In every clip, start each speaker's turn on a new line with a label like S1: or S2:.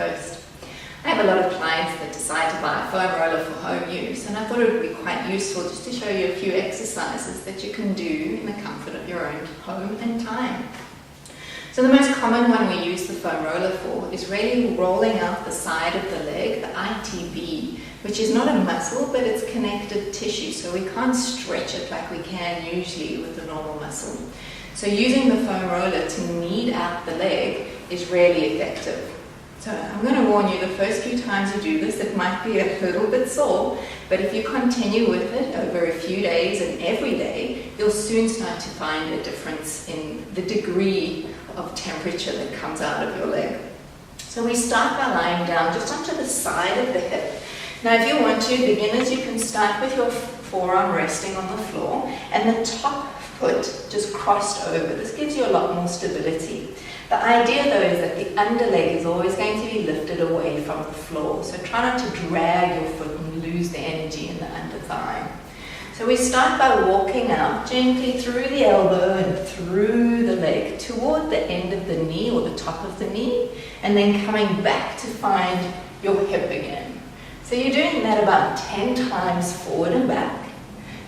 S1: coast. I have a lot of clients that decide to buy a foam roller for home use, and I thought it would be quite useful just to show you a few exercises that you can do in the comfort of your own home and time. So the most common one we use the foam roller for is really rolling out the side of the leg, the ITB, which is not a muscle, but it's connected tissue, so we can't stretch it like we can usually with the normal muscle. So using the foam roller to knead out the leg is really effective. So I'm going to warn you, the first few times you do this, it might be a little bit sore, but if you continue with it over a few days and every day, you'll soon start to find a difference in the degree of temperature that comes out of your leg. So we start by lying down just onto the side of the hip. Now if you want to, beginners, you can start with your forearm resting on the floor and the top foot just crossed over. This gives you a lot more stability. The idea though is that the underleg is always going to be lifted away from the floor. So try not to drag your foot and lose the energy in the under thigh. So we start by walking out gently through the elbow and through the leg toward the end of the knee or the top of the knee, and then coming back to find your hip again. So you're doing that about 10 times forward and back.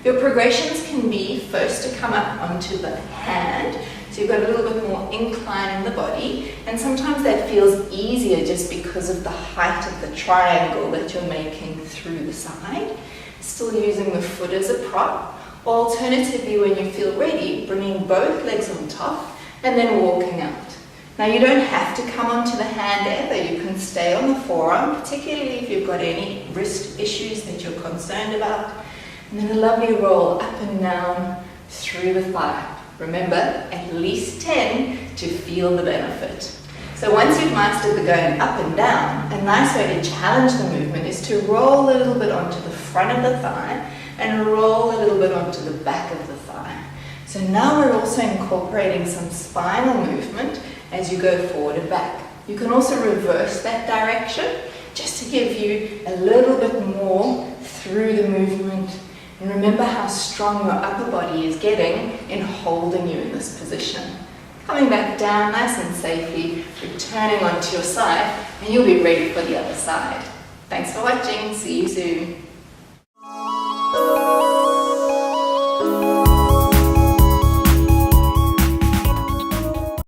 S1: Your progressions can be first to come up onto the hand, so you've got a little bit more incline in the body, and sometimes that feels easier just because of the height of the triangle that you're making through the side. Still using the foot as a prop, or alternatively when you feel ready, bringing both legs on top and then walking out. Now you don't have to come onto the hand ever, you can stay on the forearm, particularly if you've got any wrist issues that you're concerned about, and then a lovely roll up and down through the thigh. Remember, at least 10 to feel the benefit. So once you've mastered the going up and down, a nice way to challenge the movement is to roll a little bit onto the front of the thigh and roll a little bit onto the back of the thigh. So now we're also incorporating some spinal movement as you go forward and back. You can also reverse that direction just to give you a little bit more through the movement. And remember how strong your upper body is getting in holding you in this position. Coming back down nice and safely, returning onto your side, and you'll be ready for the other side. Thanks for watching. See you soon.